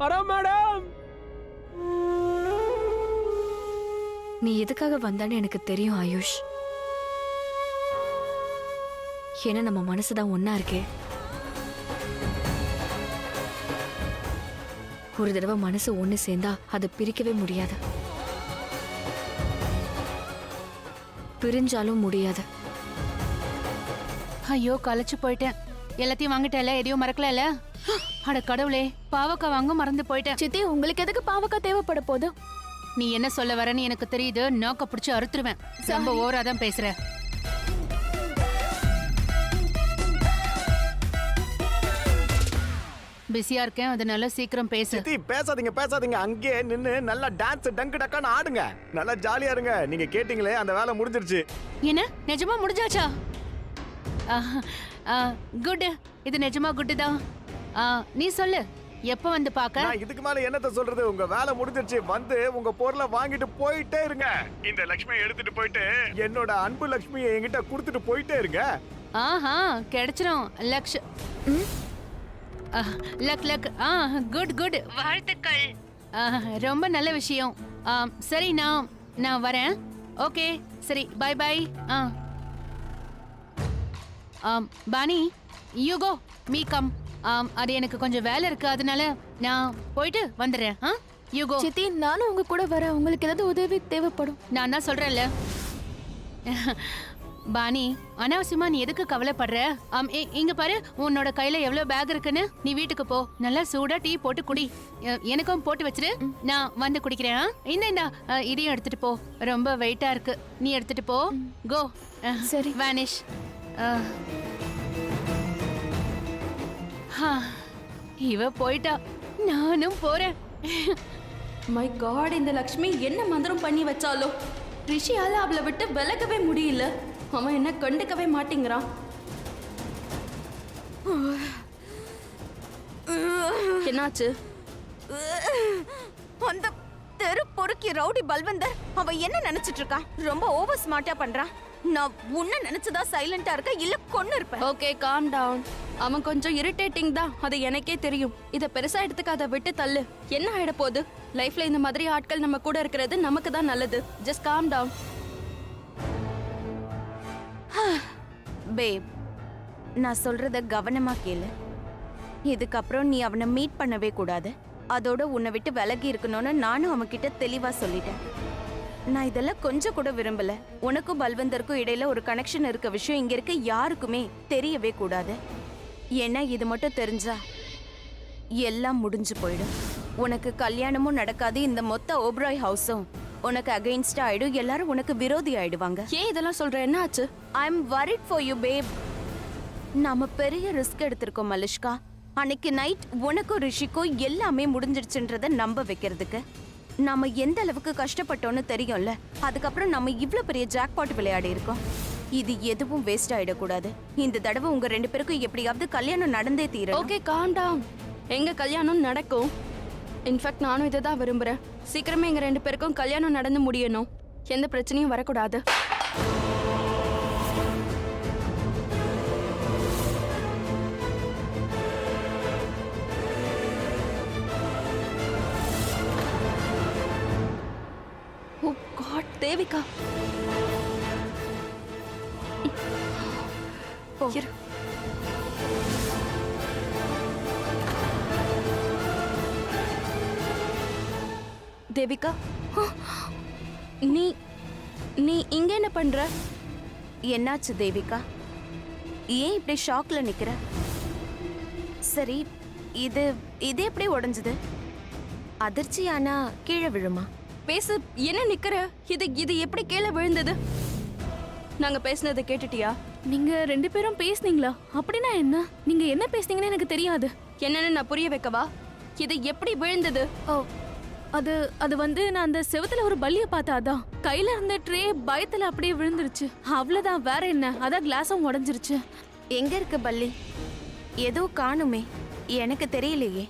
வரேன் மேடம். நீ எதுக்காக வந்தான்னு எனக்கு தெரியும் ஆயுஷ். ஏன்னா நம்ம மனசுதான் ஒன்னா இருக்கே. ஒரு தடவை மனசு ஒண்ணு சேர்ந்தா அதை பிரிக்கவே முடியாது, பிரிஞ்சாலும் முடியாது. ஐயோ களைச்சு போயிட்டேன். எல்லாத்தையும் வாங்கிட்டல, எதையும் மறக்கல. அட கடவுளே, பாவக்காய் வாங்க மறந்து போயிட்டேன். சித்தி, உங்களுக்கு எதுக்கு பாவக்காய் தேவைப்பட போது? நீ என்ன சொல்ல வரன்னு எனக்கு தெரியுது. நோக்க பிடிச்சு அறுத்துருவேன். ரொம்ப ஓவரா தான் பேசுற. பிஸியா இருக்கேன், அதனால சீக்கிரம் பேசு. சித்தி பேசாதீங்க பேசாதீங்க, அங்கே நின்னு நல்லா டான்ஸ் டங்கு டக்கான்னு ஆடுங்க, நல்லா ஜாலியா இருங்க. நீங்க கேட்டீங்களே, அந்த வேலை முடிஞ்சிருச்சு. என்ன நிஜமா முடிஞ்சாச்சா? குட். இது நிஜமா குட் தான். நீ சொல்லு, எப்ப வந்து பாக்க? நான் இதுக்கு மேல என்னத்த சொல்றது, உங்க வேலை முடிஞ்சிருச்சு. வந்து உங்க பொருளை வாங்கிட்டு போயிட்டே இருங்க. இந்த லட்சுமியை எடுத்துட்டு போயிட்டு என்னோட அன்பு லட்சுமியை என்கிட்ட கொடுத்துட்டு போயிட்டே இருங்க. ஆஹா, கிடைச்சிரும். Luck luck. குட் குட், வாழ்த்துக்கள். ரொம்ப நல்ல விஷயம். சரி, நான் வரேன். ஓகே சரி, பை பை. பானி, யூ கோ, மீ கம். அது எனக்கு கொஞ்சம் வேலை இருக்கு, அதனால நான் போயிட்டு வந்துடுறேன். You go. சித்தி, நானும் உங்க கூட வரேன். உங்களுக்கு ஏதாவது உதவி தேவைப்படும். நான் தான் சொல்றேன்ல. பானி, அனாவசியமா நீ எதுக்கு கவலைப்படுற? இங்க பாரு, உன்னோட கையில எவ்வளவு பேக் இருக்குன்னு. நீ வீட்டுக்கு போ, நல்லா சூடா டீ போட்டு குடி. எனக்கும் போட்டு வச்சிரு, நான் வந்து குடிக்கிறேன். இந்த இதையும் எடுத்துட்டு போ, ரொம்ப வெயிட்டா இருக்கு. நீ எடுத்துட்டு போ. கோ. சரி. வானிஷ். இவ போயிட்டா, நானும் போறேன். மை காட், இந்த லக்ஷ்மி என்ன மந்திரம் பண்ணி வச்சாலோ. ரிஷியால அவளை விட்டு விலகவே முடியல. அவன் என்ன கண்டுக்கவே மாட்டேங்கிறான். என்னாச்சு? அந்த தெரு பொறுக்கி ரவுடி பல்வந்தர் அவன் என்ன நினைச்சிட்டு இருக்கான்? ரொம்ப ஓவர் ஸ்மார்ட்டா பண்றான். நான் உன்ன நினைச்சதா சைலண்டா இருக்க, இல்ல கொன்னு இருப்பேன். Okay, calm down. அவன் கொஞ்சம் இரிட்டேட்டிங் தான், அது எனக்கே தெரியும். இத பெருசா எடுத்துக்காத, விட்டு தள்ளு. என்ன ஆயிட போகுது? லைஃப்ல இந்த மாதிரி ஆட்கள் நம்ம கூட இருக்கிறது நமக்கு தான் நல்லது. Just calm down. பேப், நான் சொல்றத கவனமா கேளு. இதுக்கப்புறம் நீ அவனை மீட் பண்ணவே கூடாது. அதோட உன்னை விட்டு விலகி இருக்கணும்னு நானும் அவன்கிட்ட தெளிவா சொல்லிட்டேன். நான் இதெல்லாம் கொஞ்சம் கூட விரும்பல. உனக்கும் பல்வந்தருக்கும் இடையில ஒரு கனெக்ஷன் இருக்க விஷயம் இங்க இருக்க யாருக்குமே தெரியவே கூடாது. ஏன்னா இது மட்டும் தெரிஞ்சா எல்லாம் முடிஞ்சு போயிடும். உனக்கு கல்யாணமும் நடக்காது. இந்த மொத்த ஓப்ராய் ஹவுஸும் உனக்கு அகைன்ஸ்டா ஆயிடும். எல்லாரும் உனக்கு விரோதி ஆயிடுவாங்க. ஏன் இதெல்லாம் சொல்ற? என்ன ஆச்சு? I am worried for you பேப். நாம பெரிய ரிஸ்க் எடுத்திருக்கோம் மலிஷ்கா. அன்னைக்கு நைட் உனக்கும் ரிஷிக்கும் எல்லாமே முடிஞ்சிடுச்சுன்றத நம்ப வைக்கிறதுக்கு. நாம எந்த அளவுக்கு கஷ்டப்பட்டோம்னு தெரியும்ல. அதுக்கப்புறம் நம்ம இவ்ளோ பெரிய ஜாக்பாட் விளையாடி இருக்கோம். இது எதுவும் வேஸ்ட் ஆயிடக்கூடாது. இந்த தடவை உங்க ரெண்டு பேருக்கும் எப்படியாவது கல்யாணம் நடந்தே தீரும். Okay, calm down. எங்க கல்யாணம் நடக்கும். இன்ஃபேக்ட் நானும் இதை தான் விரும்புறேன். சீக்கிரமே எங்க ரெண்டு பேருக்கும் கல்யாணம் நடந்து முடியணும். எந்த பிரச்சனையும் வரக்கூடாது. ஓ காட், தேவிகா. இரு. தேவிகா, நீ நீ இங்க என்ன பண்ற? என்னாச்சு தேவிகா? ஏன் இப்படி ஷாக்ல நிக்கிற? சரி, இது இது எப்படி உடைஞ்சது? அதிர்ச்சியானா கீழே விழுமா? பேசு. என்ன நிக்கிற? இது இது எப்படி கீழே விழுந்தது? நாங்க பேசுனதை கேட்டுட்டியா? நீங்க ரெண்டு பேரும் பேசுனீங்களா? அப்படின்னா என்ன? நீங்க என்ன பேசுனீங்கன்னு எனக்கு தெரியாது. என்னன்னு நான் புரிய வைக்கவா? இது எப்படி விழுந்தது? அது அது வந்து நான் அந்த செவத்துல ஒரு பல்லிய பார்த்தாதான். கையில இருந்த ட்ரே பயத்துல அப்படியே விழுந்துருச்சு. அவ்வளவுதான், வேற என்ன? அதான் கிளாஸும் உடைஞ்சிருச்சு. எங்க இருக்கு பல்லி? ஏதோ காணுமே, எனக்கு தெரியலையே.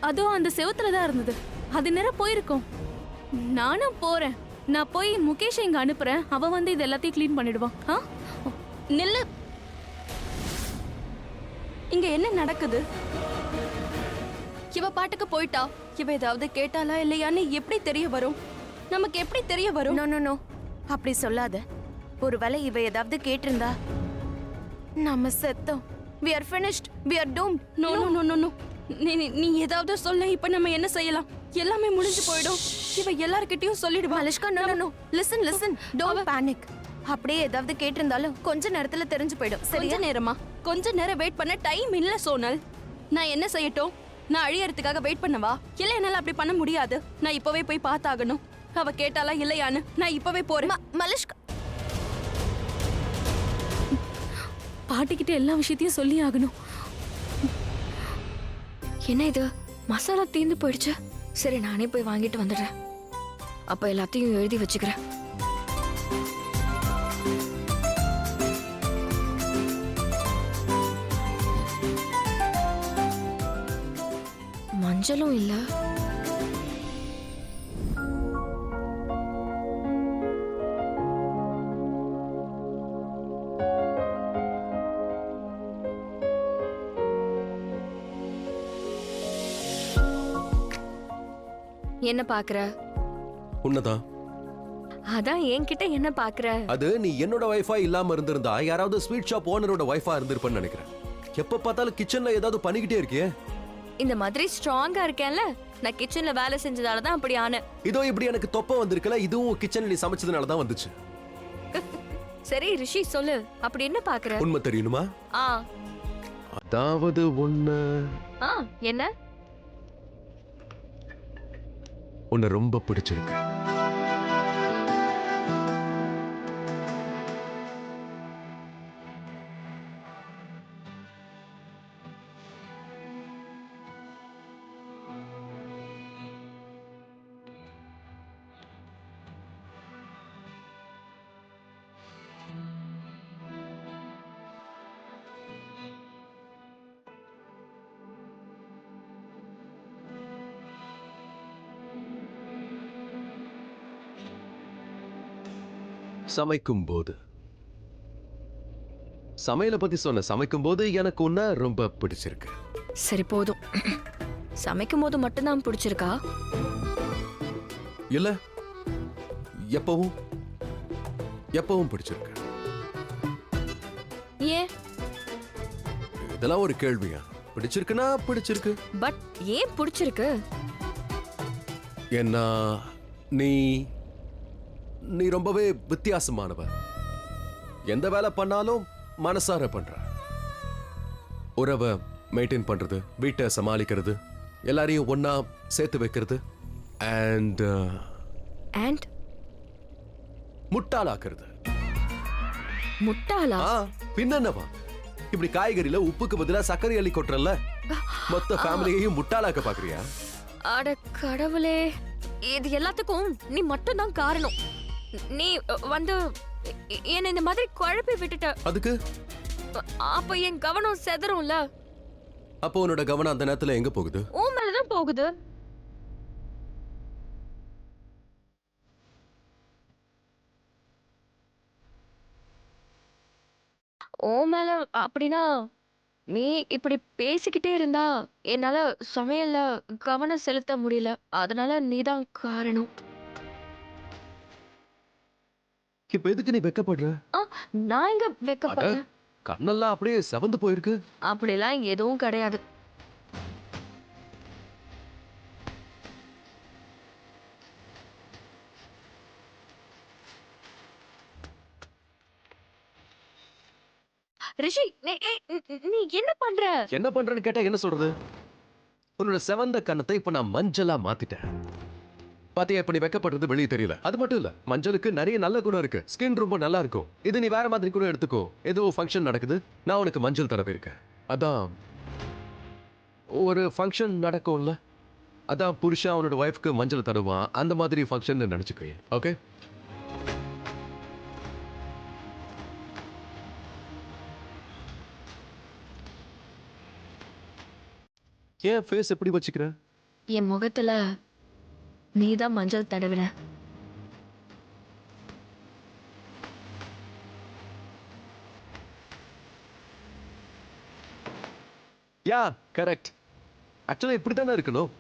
அதுவும் அந்த செவத்துல தான் இருந்தது. அது நேரம் போயிருக்கும். நானும் போறேன். நான் போய் முகேஷ் இங்க அனுப்புறேன். அவன் வந்து இது எல்லாத்தையும் க்ளீன் பண்ணிடுவான். நில்லு. இங்க என்ன நடக்குது? இவ பாட்டுக்கு போயிட்டா. இவ ஏதாவது கேட்டாளா இல்லையான்னு எப்படி தெரிய வரும்? நமக்கு எப்படி தெரிய வரும்? நோ நோ நோ, அப்படி சொல்லாத. ஒருவேளை இவ ஏதாவது கேட்டிருந்தா நம்ம செத்தோம். we are finished, we are doomed. No no no no no. நீ ஏதாவது சொல்ல, இப்ப நம்ம என்ன செய்யலாம்? எல்லாமே முடிஞ்சு போயிடும். இவ எல்லார்கிட்டயும் சொல்லிடுவா. Malishka, no no no, listen listen, don't panic. அப்படியே ஏதாவது கேட்டிருந்தாலும் கொஞ்ச நேரத்துல தெரிஞ்சு போயிடும். கொஞ்ச சரியா? நேரமா? கொஞ்ச நேரம் வெயிட் பண்ண டைம் இல்ல சோனல். நான் என்ன செய்யட்டும்? நான் அழியறதுக்காக வெயிட் பண்ணவா? இல்ல, என்னால அப்படி பண்ண முடியாது. நான் இப்பவே போய் பார்த்தாகணும். அவ கேட்டாளா இல்லையான்னு. நான் இப்பவே போறேன். மலிஷ்கா, பாட்டிக்கிட்ட எல்லா விஷயத்தையும் சொல்லி ஆகணும். என்ன இது, மசாலா தீந்து போயிடுச்சு. சரி, நானே போய் வாங்கிட்டு வந்துடுறேன். அப்ப எல்லாத்தையும் எழுதி வச்சுக்கிறேன். மஞ்சளும் இல்ல. என்ன பாக்குற? உன்னதான். அதான் என்கிட்ட என்ன பாக்குற? அது நீ என்னோட வைஃபா இல்லாம இருந்திருந்தா யாராவது ஸ்வீட் ஷாப் ஓனரோட வைஃபா இருந்திருப்பேன்னு நினைக்கிறேன். எப்ப பார்த்தாலும் கிச்சன்ல ஏதாவது பண்ணிக்கிட்டே இருக்கியே. இந்த மாதிரி ஸ்ட்ராங்கா இருக்கேன்ல, நான் கிச்சன்ல வேலை செஞ்சதால தான் அப்படி ஆனேன். இதோ இப்படி எனக்கு தொப்பை வந்திருக்கல, இதுவும் கிச்சன்ல நீ சமைச்சதுனால தான் வந்துச்சு. சரி ரிஷி, சொல்லு, அப்படி என்ன பாக்குற? உண்மை தெரியணுமா? ஆ அதாவது என்ன? உன்னை ரொம்ப பிடிச்சிருக்கு. சமைக்கும் போது சமையலை பத்தி சொன்ன, சமைக்கும் போது எனக்கு உன்ன ரொம்ப பிடிச்சிருக்கு. சரி போதும். சமைக்கும் போது மட்டும்தான் பிடிச்சிருக்கா? இல்ல, எப்பவும் எப்பவும் பிடிச்சிருக்கு. ஏன்? இதெல்லாம் ஒரு கேள்வியா? பிடிச்சிருக்குன்னா பிடிச்சிருக்கு. பட் ஏன் பிடிச்சிருக்கு? ஏன்னா நீ நீ ரொம்பவே வித்தியாசமானவ. எந்த வேலை பண்ணாலும் மனசார பண்ற. உறவை மெயின்டைன் பண்றது, வீட்டை சமாளிக்கிறது, எல்லாரையும் ஒன்னா சேர்த்து வைக்கிறது, அண்ட் அண்ட் முட்டாளாக்குறது. முட்டாளா? பின்னவா? இப்படி காய்கறியில உப்புக்கு பதிலா சர்க்கரை அள்ளி கொட்டுறல, மொத்த ஃபேமிலியையும் முட்டாளாக்க பாக்குறியா? அட கடவுளே, இது எல்லாத்துக்கும் நீ மட்டும் தான் காரணம். நீ வந்து என்ன இந்த மாதிரி குழப்பி விட்டுட்ட. அதுக்கு அப்ப என் கவனம் செதறும்ல. அப்போ உன்னோட கவனம் அந்த நேரத்துல எங்க போகுது? உன் மேலதான் போகுது. ஓ மேல அப்படின்னா நீ இப்படி பேசிக்கிட்டே இருந்தா என்னால சமையல்ல கவனம் செலுத்த முடியல. அதனால நீதான் காரணம். இப்ப எதுக்கு நீ வெக்கப்படுற? நான் இங்க வெக்கப்படுறேன்? கண்ணெல்லாம் அப்படியே செவந்து போயிருக்கு. அப்படிலாம் எதுவும் கிடையாது. ரிஷி, நீ என்ன பண்ற? என்ன பண்றேன்னு கேட்டா என்ன சொல்றது? உன்னோட செவந்த கண்ணத்தை இப்ப நான் மஞ்சளா மாத்திட்டேன். பாத்தியா, இப்ப நீ வெக்கப்படுறது வெளியே தெரியல. அது மட்டும் இல்ல, மஞ்சளுக்கு நிறைய நல்ல குணம் இருக்கு. ஸ்கின் ரொம்ப நல்லா இருக்கும். இது நீ வேற மாதிரி கூட எடுத்துக்கோ. ஏதோ ஃபங்க்ஷன் நடக்குது, நான் உனக்கு மஞ்சள் தடவை இருக்கேன். அதான் ஒரு ஃபங்க்ஷன் நடக்கும்ல, அதான் புருஷன் அவனோட ஒய்ஃப்க்கு மஞ்சள் தடவான். அந்த மாதிரி ஃபங்க்ஷன் நினைச்சுக்கோ. ஓகே? ஏன் ஃபேஸ் எப்படி வச்சுக்கிற? என் முகத்துல நீதான் மஞ்சள் தடவின. யா, கரெக்ட். ஆக்சுவலா இப்படித்தானே இருக்கணும்.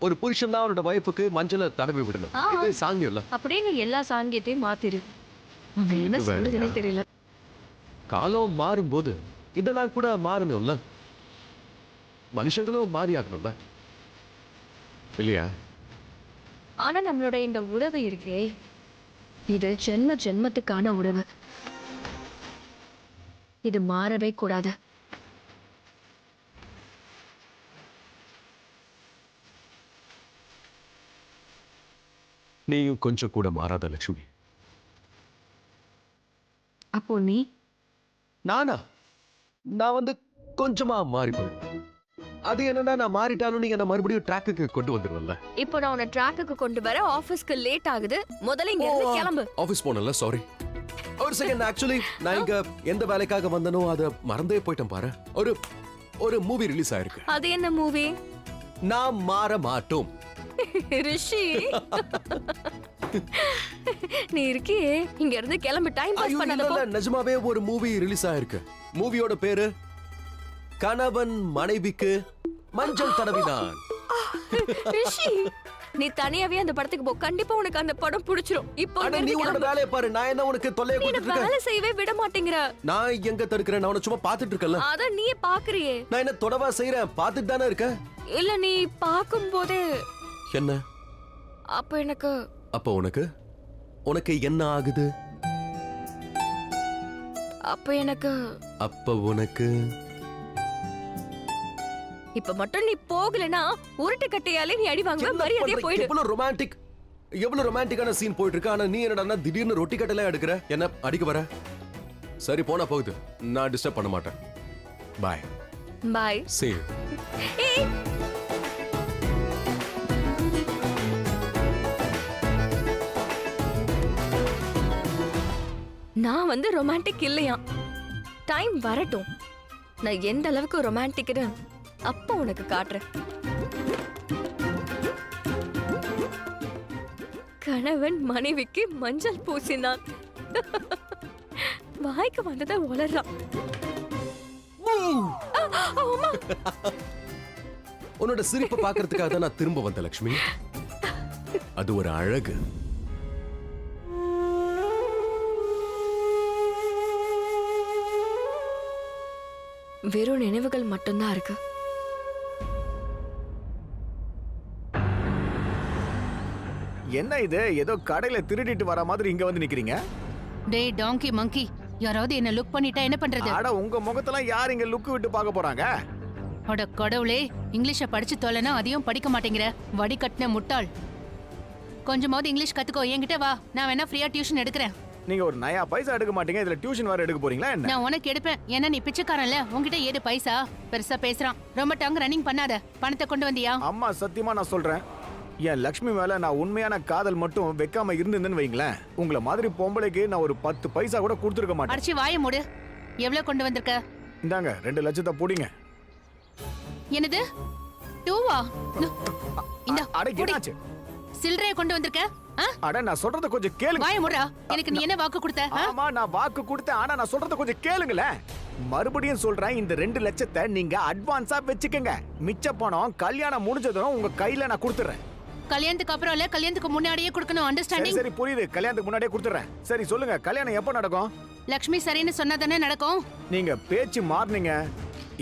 ஒரு புருஷன் தான் அவனோட வைஃபுக்கு மஞ்சளை தடவி விடணும். ஆ. இது சாங்கியம் இல்ல. அப்படியே நீ எல்லா சாங்கியத்தையும் மாத்திரு. உனக்கு என்ன இது வேறயா? சொல்றதுன்னே தெரியல. காலம் மாறும்போது இதெல்லாம் கூட மாறணும்ல. மனுஷங்களும் மாறி ஆகணும்ல இல்லையா? ஆனா நம்மளோட இந்த உறவு இருக்கே, இது ஜென்ம ஜென்மத்துக்கான உறவு. இது மாறவே கூடாது. நீயும் கொஞ்சம் கூட மாறாத லட்சுமி. அப்போ நீ நானா? நான் வந்து கொஞ்சமா மாறி போயிட்டேன். அது என்னன்னா நான் மாறிட்டாலும் நீங்க என்ன மறுபடியும் ட்ராக்குக்கு கொண்டு வந்துருவல்ல. இப்போ நான் உன்னை ட்ராக்குக்கு கொண்டு வர ஆபீஸ்க்கு லேட் ஆகுது. முதல்ல இங்க இருந்து கிளம்பு. ஆபீஸ் போனல, சாரி. ஒரு செகண்ட், ஆக்சுவலி நான் இங்க எந்த வேலைக்காக வந்தனோ அதை மறந்தே போயிட்டேன் பாரு. ஒரு மூவி ரிலீஸ் ஆயிருக்கு. அது என்ன மூவி? நாம் மாற மாட்டோம். ரிஷி, நீ இருக்கியே, இங்க இருந்து கிளம்பு. டைம் பாஸ் ஐயோ, பண்ணாத இல்ல, போ. இல்ல, நிஜமாவே ஒரு மூவி ரிலீஸ் ஆயிருக்கு. மூவியோட பேரு கணவன் மனைவிக்கு மஞ்சள் தடவினான். ரிஷி, நீ தனியாவே அந்த படத்துக்கு போ. கண்டிப்பா உனக்கு அந்த படம் பிடிச்சிரும். இப்போ அட, நீ உன்னோட வேலையை பாரு. நான் என்ன உனக்கு தொல்லையை நீ கொடுத்துட்டு இருக்கேன்? வேலை செய்யவே விட மாட்டேங்கிற. நான் எங்க தடுக்கிறேன்? நான் உன்னை சும்மா பாத்துட்டு இருக்கேன்ல. அதான் நீயே பாக்குறியே. நான் என்ன தொடவா செய்யறேன்? பாத்துட்டு தானே இருக்கேன். இல்ல, நீ பாக்கும் போதே என்ன அப்ப எனக்கு அப்ப உனக்கு என்ன ஆகுது? அப்ப உனக்கு இப்ப மட்டும் நீ போகலனா உருட்டு கட்டையாலே நீ அடி வாங்குவ. மரியாதையா போயிடு. எவ்வளவு ரொமான்டிக்கான சீன் போயிட்டு இருக்கு. ஆனா நீ என்னடா திடீர்னு ரொட்டி கட்டல எடுக்கிற? என்ன அடிக்க வர? சரி, போனா போகுது. நான் டிஸ்டர்ப் பண்ண மாட்டேன். பாய். பாய். See you. ஏய், நான் வந்து ரொமான்டிக் இல்லையா? டைம் வரட்டும். நான் எந்த அளவுக்கு ரொமான்டிக்னு அப்ப உனக்கு காட்டுறேன். கணவன் மனைவிக்கு மஞ்சள் பூசினான். வாய்க்கு வந்ததை உளறான். உன்னோட சிரிப்பை பார்க்கறதுக்காக தான் நான் திரும்ப வந்த லட்சுமி. அது ஒரு அழகு. வெறும் நினைவுகள் மட்டும்தான் இருக்கு. என்ன இது? ஏதோ கடையில திருடிட்டு வர மாதிரி இங்க வந்து நிக்கிறீங்க. டேய் டாங்கி மங்கி, யாராவது என்ன லுக் பண்ணிட்டா என்ன பண்றது? அட, உங்க முகத்தெல்லாம் யார் இங்க லுக்கு விட்டு பார்க்க போறாங்க? அட கடவுளே, இங்கிலீஷ படிச்சு தொலைனா அதையும் படிக்க மாட்டேங்கிற வடி கட்டின முட்டாள். கொஞ்சமாவது இங்கிலீஷ் கத்துக்கோ. என்கிட்ட வா, நான் வேணா ஃப்ரீயா டியூஷன் எடுக்கிறேன். நீங்க ஒரு நயா பைசா எடுக்க மாட்டீங்க, இதுல டியூஷன் வேற எடுக்க போறீங்களா என்ன? நான் உனக்கு எடுப்பேன். ஏன்னா நீ பிச்சைக்காரன்ல, உன்கிட்ட ஏது பைசா? பெருசா பேசுறான். ரொம்ப டங் ரன்னிங் பண்ணாத. பணத்தை கொண்டு வந்தியா? அம்மா, சத்தியமா நான் சொல்றேன், என் லக்ஷ்மி மேல நான் உண்மையான காதல் மட்டும் வைக்காம இருந்திருந்தேன்னு வைங்களேன், உங்களை மாதிரி பொம்பளைக்கு நான் ஒரு 10 பைசா கூட கொடுத்துருக்க மாட்டேன். அடிச்சு வாய மூடு. எவ்வளவு கொண்டு வந்திருக்க? இந்தாங்க 2 லட்சத்தை புடிங்க. என்னது? 2வா? இந்த அட, என்னாச்சு? சில்லறைய கொண்டு வந்திருக்க? அட, நான் சொல்றத கொஞ்சம் கேளுங்க. வாய மூடுடா. எனக்கு நீ என்ன வாக்கு கொடுத்த? ஆமா, நான் வாக்கு கொடுத்தேன். ஆனா நான் சொல்றத கொஞ்சம் கேளுங்களேன். மறுபடியும் சொல்றேன், இந்த 2 லட்சத்தை நீங்க அட்வான்ஸா வச்சுக்கங்க. மிச்ச பணம் கல்யாணம் முடிஞ்சதும் உங்க கையில நான் கொடுத்துறேன். கல்யாணத்துக்கு அப்புறம் இல்ல, கல்யாணத்துக்கு முன்னாடியே கொடுக்கணும். சரி அண்டர்ஸ்டாண்டிங்? சரி, புரியுது. கல்யாணத்துக்கு முன்னாடியே கொடுத்துறேன். சரி, சொல்லுங்க, கல்யாணம் எப்போ நடக்கும்? லக்ஷ்மி சரின்னு சொன்னா தானே நடக்கும். நீங்க பேச்சு மாறுனீங்க.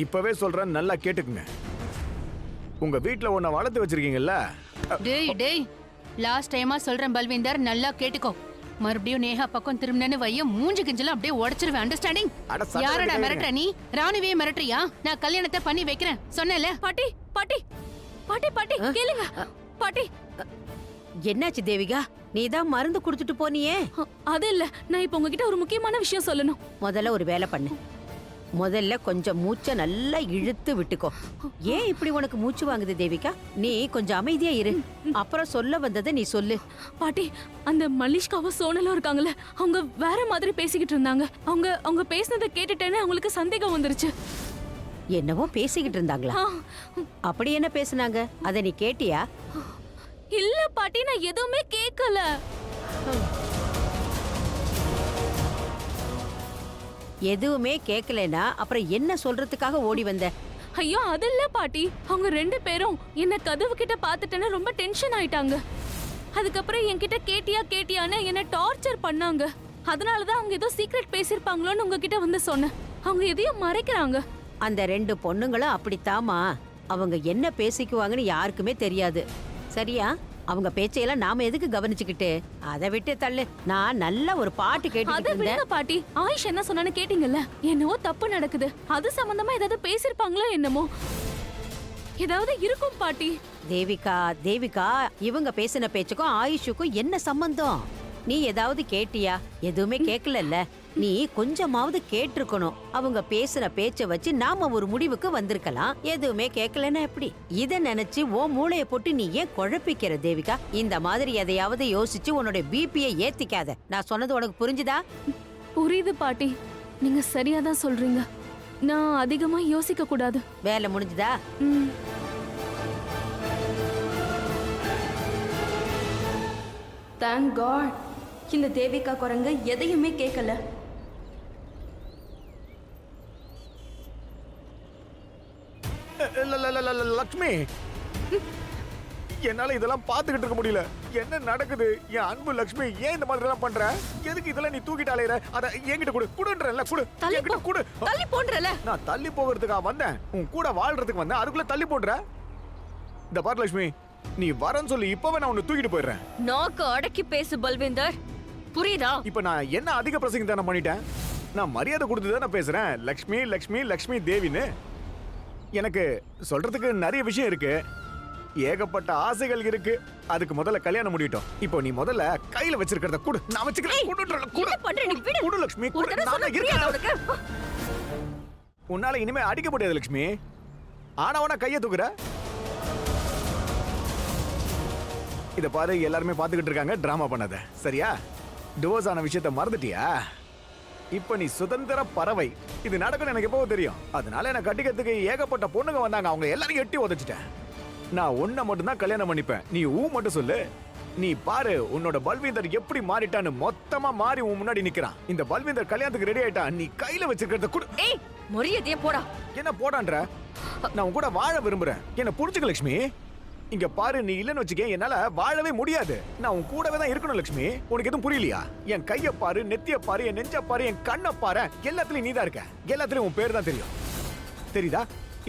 இப்பவே சொல்றேன், நல்லா கேட்டுக்குங்க. உங்க வீட்ல ஒன்ன வளர்த்து வச்சிருக்கீங்கல்ல. டேய் டேய், லாஸ்ட் டைமா சொல்றேன் பல்விந்தர், நல்லா கேட்டுக்கோ. மறுபடியும் நேஹா பக்கம் திரும்பினு வைய மூஞ்சி கிஞ்சலாம் அப்படியே உடைச்சிருவேன். அண்டர்ஸ்டாண்டிங்? அட, சத்தம் யாரடா கேட்குறீங்க. மிரட்டுற நீ? ராணுவே மிரட்டுறியா? நான் கல்யாணத்தை பண்ணி வைக்கிறேன் சொன்னேன்ல. பாட்டி பாட்டி பாட்டி பாட்டி கேளுங்க. பாட்டி, என்னாச்சு தேவிகா? நீ தான் மருந்து குடுத்துட்டு போனியே. அது இல்ல, நான் இப்ப உங்ககிட்ட ஒரு முக்கியமான விஷயம் சொல்லணும். முதல்ல ஒரு வேலை பண்ணு. முதல்ல கொஞ்சம் மூச்சை நல்லா இழுத்து விட்டுக்கோ. ஏன் இப்படி உனக்கு மூச்சு வாங்குது தேவிகா? நீ கொஞ்சம் அமைதியா இரு. அப்புறம் சொல்ல வந்ததை நீ சொல்லு. பாட்டி, அந்த மல்லிஷ்காவும் சோனலும் இருக்காங்கல்ல, அவங்க வேற மாதிரி பேசிக்கிட்டு இருந்தாங்க. அவங்க பேசினதை கேட்டுட்டேன்னு அவங்களுக்கு சந்தேகம் வந்துருச்சு. என்னவோ பேசிக்கிட்டு இருந்தாங்களா? ஆ, அப்படி என்ன பேசுனாங்க? அதை நீ கேட்டியா? இல்ல பாட்டி, நான் எதுவுமே கேட்கல. எதுவுமே கேட்கலனா அப்புறம் என்ன சொல்றதுக்காக ஓடி வந்த? ஐயோ அது இல்ல பாட்டி, அவங்க 2 பேரும் என்ன கதவு கிட்ட பாத்துட்டேன்னு ரொம்ப டென்ஷன் ஆயிட்டாங்க. அதுக்கப்புறம் என்கிட்ட கேட்டியான்னு என்ன டார்ச்சர் பண்ணாங்க. அதனாலதான் அவங்க ஏதோ சீக்ரெட் பேசிருப்பாங்களோன்னு உங்ககிட்ட வந்து சொன்னேன். அவங்க எதையும் மறைக்கிறாங்க. அந்த 2 பொண்ணுங்களும் அப்படித்தாமா. அவங்க என்ன பேசிக்குவாங்கன்னு யாருக்குமே தெரியாது. சரியா? அவங்க பேச்சையெல்லாம் நாம எதுக்கு கவனிச்சுக்கிட்டு? அதை விட்டு தள்ளு. நான் நல்ல ஒரு பாட்டு அத கேட்டுக்கிட்டு இருந்தேன். விடுங்க பாட்டி. ஆயிஷ் என்ன சொன்னான்னு கேட்டீங்கல்ல? என்னவோ தப்பு நடக்குது, அது சம்பந்தமா ஏதாவது பேசிருப்பாங்களோ என்னமோ. ஏதாவது இருக்கும் பாட்டி. தேவிகா இவங்க பேசின பேச்சுக்கும் ஆயுஷுக்கும் என்ன சம்பந்தம்? நீ ஏதாவது கேட்டியா? எதுவுமே கேட்கலல்ல. நீ கொஞ்சமாவது கேட்டிருக்கணும். அவங்க பேசுற பேச்ச வச்சு நாம ஒரு முடிவுக்கு வந்திருக்கலாம். எதுவுமே கேட்கலன்னா எப்படி? இத நினைச்சு ஓ மூளைய போட்டு நீ ஏன் குழப்பிக்கிற தேவிகா? இந்த மாதிரி எதையாவது யோசிச்சு உன்னோட பிபியை ஏத்திக்காத. நான் சொன்னது உனக்கு புரிஞ்சுதா? புரியுது பாட்டி, நீங்க சரியாதான் சொல்றீங்க. நான் அதிகமா யோசிக்க கூடாது. வேலை முடிஞ்சுதா? ம். தேங்க் காட், இந்த தேவிகா குரங்கு எதையுமே கேட்கல. லக்ஷ்மி, என்னால இதெல்லாம் பாத்துக்கிட்டு இருக்க முடியல. என்ன நடக்குது? என் அன்பு லக்ஷ்மி, ஏன் இந்த மாதிரி எல்லாம் பண்ற? எதுக்கு இதெல்லாம் நீ தூக்கிட்டு அலையற? அத என்கிட்ட குடுன்றல குடு. தள்ளி என்கிட்ட குடு. தள்ளி போன்றல. நான் தள்ளி போகிறதுக்கா வந்தேன்? உன் கூட வாழ்றதுக்கு வந்தேன், அதுக்குள்ள தள்ளி போடுற? இந்த பாரு லக்ஷ்மி, நீ வரன்னு சொல்லி இப்பவே நான் உன்னை தூக்கிட்டு போயிடுறேன். நாக்கு அடக்கி பேசு பல்வேந்தர், புரியுதா? இப்ப நான் என்ன அதிக பிரசங்கம் தானே பண்ணிட்டேன்? நான் மரியாதை கொடுத்து தானே பேசுறேன். லக்ஷ்மி லக்ஷ்மி லக்ஷ்மி தேவின்னு. எனக்கு சொல்றதுக்கு நிறைய விஷயம் இருக்கு, ஏகப்பட்ட ஆசைகள் இருக்கு. அதுக்கு முதல்ல கல்யாணம் முடியட்டும். இப்போ நீ முதல்ல கையில வச்சிருக்கிறத குடு. நான் வச்சுக்கிறேன். என்ன பண்ற நீ? விடு. குடு லக்ஷ்மி, ஒரு குடு. தடவை நான் சொன்னா தான் புரியாதா இருக்கேன். உனக்கு? உன்னால இனிமே அடிக்க முடியாது லக்ஷ்மி. ஆனவனா கையை தூக்குற. இத பாரு, எல்லாருமே பாத்துக்கிட்டு இருக்காங்க, டிராமா பண்ணாத. சரியா? டிவோர்ஸ் ஆன விஷயத்த மறந்துட்டியா? இப்ப நீ சுதந்திர பறவை. இது நடக்கும்னு எனக்கு எப்போ தெரியும். அதனால என்ன கட்டிக்கிறதுக்கு ஏகப்பட்ட பொண்ணுங்க வந்தாங்க. அவங்க எல்லாரையும் எட்டி உதச்சிட்டேன். நான் உன்னை மட்டும் தான் கல்யாணம் பண்ணிப்பேன். நீ ஊ மட்டும் சொல்லு. நீ பாரு, உன்னோட பல்வீந்தர் எப்படி மாறிட்டான்னு. மொத்தமா மாறி உன் முன்னாடி நிக்கிறான். இந்த பல்வீந்தர் கல்யாணத்துக்கு ரெடி ஆயிட்டா. நீ கையில வச்சிருக்கிறத குடு. ஏய், மரியாதையே போடா. என்ன போடான்ற? நான் உன் கூட வாழ விரும்புறேன். என்ன புரிஞ்சுக்க லட்சுமி. இங்க பாரு, நீ இல்லன்னு வச்சுக்க, என்னால வாழவே முடியாது. நான் உன் கூடவே தான் இருக்கணும் லட்சுமி. உனக்கு எதுவும் புரியலையா? என் கைய பாரு, நெத்திய பாரு, என் நெஞ்ச பாரு, என் கண்ணை பாரு. எல்லாத்துலயும் நீதான் இருக்க. எல்லாத்துலயும் உன் பேர் தான் தெரியும். தெரியுதா?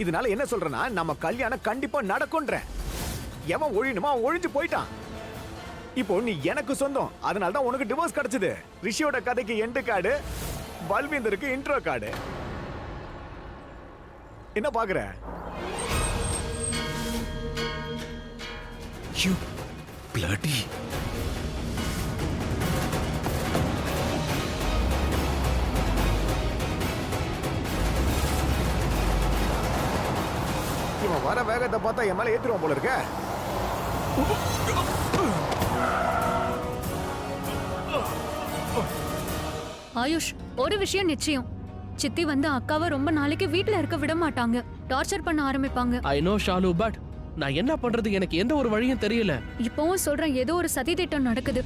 இதனால என்ன சொல்றேன்னா, நம்ம கல்யாணம் கண்டிப்பா நடக்கும்ன்றேன். எவன் ஒழியணுமோ அவன் ஒழிஞ்சு போயிட்டான். இப்போ நீ எனக்கு சொந்தம். அதனால தான் உனக்கு டிவோர்ஸ் கிடைச்சது. ரிஷியோட கதைக்கு எண்டு கார்டு, பல்வீந்தருக்கு இன்ட்ரோ கார்டு. என்ன பாக்குற? You bloody. இவன் வர வேகத்தை பார்த்தா என் மேல ஏத்துருவான் போல இருக்க. ஆயுஷ், ஒரு விஷயம் நிச்சயம். சித்தி வந்து அக்காவை ரொம்ப நாளைக்கு வீட்ல இருக்க விட மாட்டாங்க. டார்ச்சர் பண்ண ஆரம்பிப்பாங்க. ஐ நோ ஷாலு, பட் நான் என்ன பண்றது? எனக்கு எந்த ஒரு வழியும் தெரியல. இப்பவும் சொல்றேன், ஏதோ ஒரு சதி திட்டம் நடக்குது.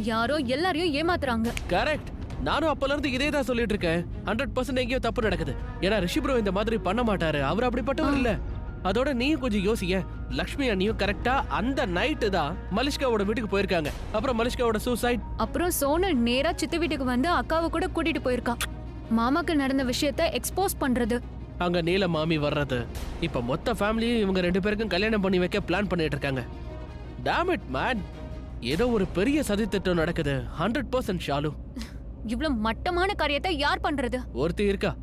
யாரோ எல்லாரையும் ஏமாத்துறாங்க. கரெக்ட். நானும் அப்பல இருந்து இதே தான் சொல்லிட்டு இருக்கேன். 100% எங்கேயோ தப்பு நடக்குது. ஏன்னா ரிஷி ப்ரோ இந்த மாதிரி பண்ண மாட்டாரு. அவர் அப்படிப்பட்டவர் இல்ல. அதோட நீயும் கொஞ்சம் யோசிக்க. லக்ஷ்மி அண்ணியும் கரெக்டா அந்த நைட்டு தான் மலிஷ்காவோட வீட்டுக்கு போயிருக்காங்க. அப்புறம் மலிஷ்காவோட சூசைட். அப்புறம் சோனல் நேரா சித்தி வீட்டுக்கு வந்து அக்காவை கூட கூட்டிட்டு போயிருக்கா. மாமாக்கு நடந்த விஷயத்த எக்ஸ்போஸ் பண்றது. அங்க நீல மாமி வர்றது. இப்ப மொத்த ஃபேமிலியும் இவங்க 2 பேருக்கும் கல்யாணம் பண்ணி வைக்க பிளான் பண்ணிட்டு இருக்காங்க. டேம் இட் மேன், ஏதோ ஒரு பெரிய சதி திட்டம் நடக்குது. 100% ஷாலு. இவ்ளோ மட்டமான காரியத்தை யார் பண்றது? ஒருத்தி இருக்கா,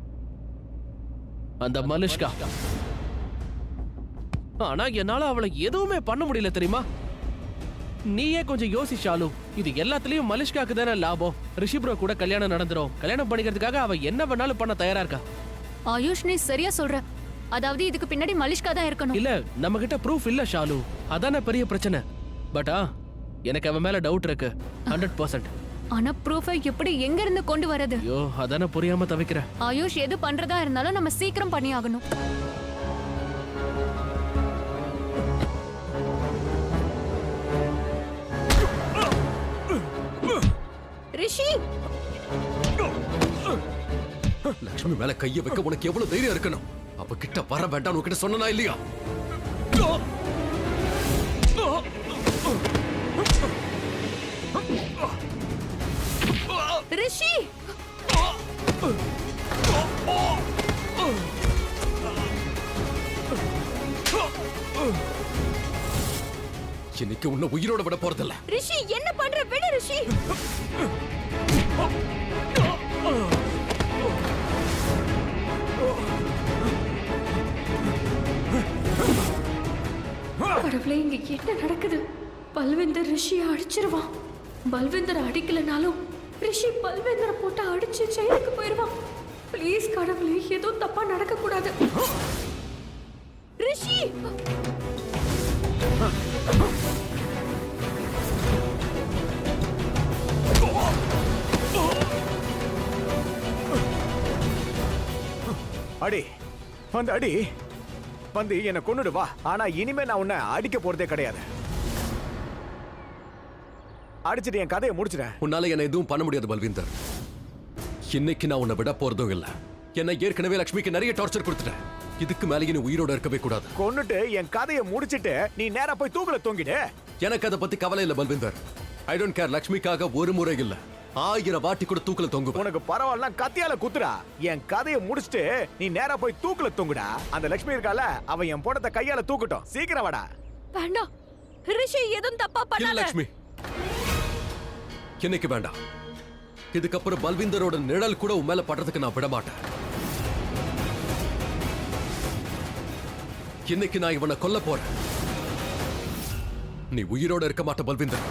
அந்த மலிஷ்கா. ஆனா என்னால அவளை எதுவுமே பண்ண முடியல தெரியுமா? நீயே கொஞ்சம் யோசிச்சாலும் இது எல்லாத்துலயும் மலிஷ்காக்கு தானே லாபம். ரிஷி ப்ரோ கூட கல்யாணம் நடந்துரும். கல்யாணம் பண்ணிக்கிறதுக்காக அவ என்ன வேணாலும் பண்ண தயாரா இருக்கா. ஆயுஷ், நீ சரியா சொல்ற. அதாவது இதுக்கு பின்னாடி மலிஷ்கா தான் இருக்கணும். இல்ல, நம்ம கிட்ட ப்ரூஃப் இல்ல ஷாலு. அதானே பெரிய பிரச்சனை. பட் எனக்கு அவன் மேல டவுட் இருக்கு 100%. ஆனா ப்ரூஃபை எப்படி எங்க இருந்து கொண்டு வரது? ஐயோ, அதானே புரியாம தவிக்கிறேன். ஆயுஷ், எது பண்றதா இருந்தாலும் நம்ம சீக்கிரம் பண்ணி ஆகணும். ரிஷி, லக்ஷ்மி மேல கைய வைக்க உனக்கு எவ்வளவு தைரியம் இருக்கணும்? அவகிட்ட வர வேண்டாம் உன்கிட்ட சொன்னா இல்லையா? ரிஷி இன்னைக்கு உன்னை உயிரோட விட போறதில்ல. ரிஷி என்ன பண்ற? விடு ரிஷி. கடவுளே, இங்க என்ன நடக்குது? பல்வேந்தர் ரிஷியை அடிச்சிருவான். பல்வேந்தர் அடிக்கலனாலும் ரிஷி பல்வேந்தரை போட்டு அடிச்சு ஜெயிலுக்கு போயிருவான். ப்ளீஸ் கடவுளே, ஏதோ தப்பா நடக்க கூடாது. ரிஷி அடி வந்து அடி வந்து என்ன கொன்னுடு வா. ஆனா இனிமே நான் உன்னை அடிக்க போறதே கிடையாது. அடிச்சிட்டு என் கதையை முடிச்சிட்டேன். உன்னால என்ன எதுவும் பண்ண முடியாது பல்வீந்தர். இன்னைக்கு நான் உன்னை விட போறதும் இல்ல. என்ன ஏற்கனவே லட்சுமிக்கு நிறைய டார்ச்சர் கொடுத்துட்டேன். இதுக்கு மேலே நீ உயிரோட இருக்கவே கூடாது. கொன்னுட்டு என் கதையை முடிச்சிட்டு நீ நேரா போய் தூக்குல தொங்கிடு. எனக்கு அதை பத்தி கவலை இல்ல பல்வீந்தர். I don't care. லட்சுமிக்காக ஒரு முறை இல்ல 1000 வாட்டி கூட தூக்குல தொங்கு. உனக்கு பரவாயில்ல, கத்தியால குத்துடா. என் கதையை முடிச்சிட்டு நீ நேரா போய் தூக்குல தொங்குடா. அந்த லட்சுமி இருக்கால, அவ என் பொண்ணத்தை கையால தூக்கட்டும். சீக்கிரம் வாடா. வேண்டாம் ரிஷி, எதுவும் தப்பா இல்ல பண்ணாத. லட்சுமி, இன்னைக்கு வேண்டாம். இதுக்கப்புறம் பல்வீந்தரோட நிழல் கூட உன் மேல படுறதுக்கு நான் விட மாட்டேன். இன்னைக்கு நான் இவனை கொல்ல போறேன். நீ உயிரோட இருக்க மாட்ட பல்வீந்தர்.